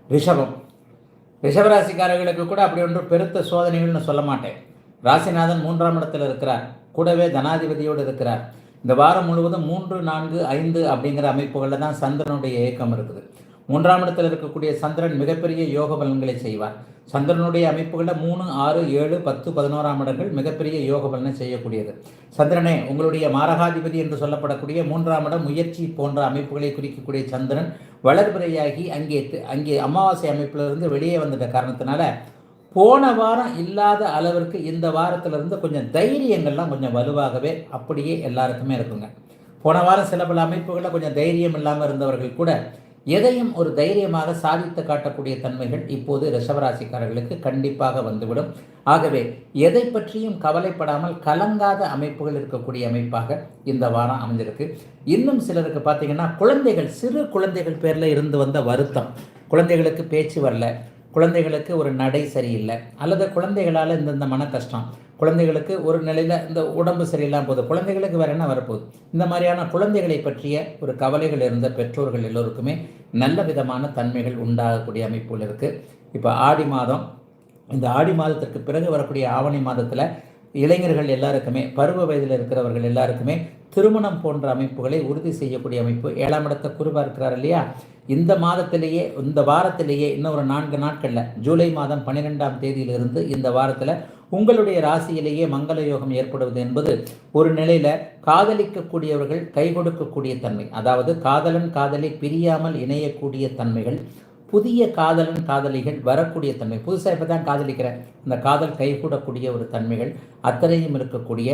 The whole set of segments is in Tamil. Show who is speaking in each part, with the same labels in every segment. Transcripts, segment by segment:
Speaker 1: ரிஷபம். ரிஷபராசிக்காரர்களுக்கு கூட அப்படி ஒன்று பெருத்த சோதனைகள்னு சொல்ல மாட்டேன். ராசிநாதன் 3ஆம் இடத்தில் இருக்கிறார், கூடவே தனாதிபதியோடு இருக்கிறார். இந்த வாரம் முழுவதும் 3, 4, 5 அப்படிங்கிற அமைப்புகளில் தான் சந்திரனுடைய இயக்கம் இருக்குது. 3ஆம் இடத்தில் இருக்கக்கூடிய சந்திரன் மிகப்பெரிய யோக பலன்களை செய்வார். சந்திரனுடைய அமைப்புகளில் 3, 6, 7, 10, 11ஆம் இடங்கள் மிகப்பெரிய யோக பலனை செய்யக்கூடியது. சந்திரனே உங்களுடைய மாரகாதிபதி என்று சொல்லப்படக்கூடிய 3ஆம் இடம் முயற்சி போன்ற அமைப்புகளை குறிக்கக்கூடிய சந்திரன் வளர்பிறையாகி அங்கே அமாவாசை அமைப்பிலிருந்து வெளியே வந்துட்ட காரணத்தினால போன வாரம் இல்லாத அளவிற்கு இந்த வாரத்திலிருந்து கொஞ்சம் தைரியங்கள்லாம் கொஞ்சம் வலுவாகவே அப்படியே எல்லாருக்குமே இருக்குங்க. போன வாரம் சில பல அமைப்புகளில் கொஞ்சம் தைரியம் இல்லாமல் இருந்தவர்கள் கூட எதையும் ஒரு தைரியமாக சாதித்து காட்டக்கூடிய தன்மைகள் இப்போது ரிஷபராசிக்காரர்களுக்கு கண்டிப்பாக வந்துவிடும். ஆகவே எதை பற்றியும் கவலைப்படாமல் கலங்காத அமைப்புகள் இருக்கக்கூடிய அமைப்பாக இந்த வாரம் அமைஞ்சிருக்கு. இன்னும் சிலருக்கு பார்த்தீங்கன்னா குழந்தைகள், சிறு குழந்தைகள் பேரில் இருந்து வந்த வருத்தம், குழந்தைகளுக்கு பேச்சு வரல, குழந்தைகளுக்கு ஒரு நடை சரியில்லை, அல்லது குழந்தைகளால் இந்த மன கஷ்டம், குழந்தைகளுக்கு ஒரு நிலையில் இந்த உடம்பு சரியில்லாமல் போகுது, குழந்தைகளுக்கு வேறு என்ன வரப்போகுது, இந்த மாதிரியான குழந்தைகளை பற்றிய ஒரு கவலைகள் இருந்த பெற்றோர்கள் எல்லோருக்குமே நல்ல விதமான தன்மைகள் உண்டாகக்கூடிய அமைப்புகள் இருக்குது. இப்போ ஆடி மாதம், இந்த ஆடி மாதத்திற்கு பிறகு வரக்கூடிய ஆவணி மாதத்தில் இளைஞர்கள் எல்லாருக்குமே, பருவ வயதில் இருக்கிறவர்கள் எல்லாருக்குமே திருமணம் போன்ற அமைப்புகளை உறுதி செய்யக்கூடிய அமைப்பு. 7ஆம் இடத்தை குரு பார்க்கிறார் இல்லையா, இந்த மாதத்திலேயே, இந்த வாரத்திலேயே இன்னும் ஒரு 4 நாட்களில், ஜூலை மாதம் 12ஆம் தேதியிலிருந்து இந்த வாரத்தில் உங்களுடைய ராசியிலேயே மங்கள யோகம் ஏற்படுவது என்பது ஒரு நிலையில் காதலிக்கக்கூடியவர்கள் கை கொடுக்கக்கூடிய தன்மை, அதாவது காதலன் காதலி பிரியாமல் இணையக்கூடிய தன்மைகள், புதிய காதலன் காதலிகள் வரக்கூடிய தன்மை, புதுசாக இப்போ தான் காதலிக்கிறேன், அந்த காதல் கைகூடக்கூடிய ஒரு தன்மைகள் அத்தனையும் இருக்கக்கூடிய,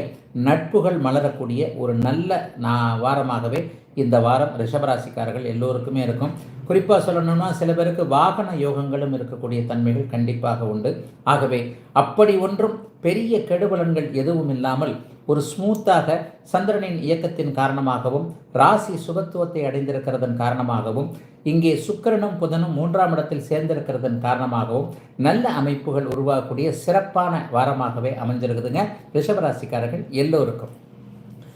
Speaker 1: நட்புகள் மலரக்கூடிய ஒரு நல்ல வாரமாகவே இந்த வாரம் ரிஷபராசிக்காரர்கள் எல்லோருக்குமே இருக்கும். குறிப்பாக சொல்லணும்னா சில பேருக்கு வாகன யோகங்களும் இருக்கக்கூடிய தன்மைகள் கண்டிப்பாக உண்டு. ஆகவே அப்படி ஒன்றும் பெரிய கெடுபலன்கள் எதுவும் இல்லாமல் ஒரு ஸ்மூத்தாக சந்திரனின் இயக்கத்தின் காரணமாகவும் ராசி சுபத்துவத்தை அடைந்திருக்கிறதன் காரணமாகவும் இங்கே சுக்கிரனும் புதனும் 3ஆம் இடத்தில் சேர்ந்திருக்கிறதன் காரணமாகவும் நல்ல அமைப்புகள் உருவாகக்கூடிய சிறப்பான வாரமாகவே அமைஞ்சிருக்குதுங்க ரிஷபராசிக்காரர்கள் எல்லோருக்கும்.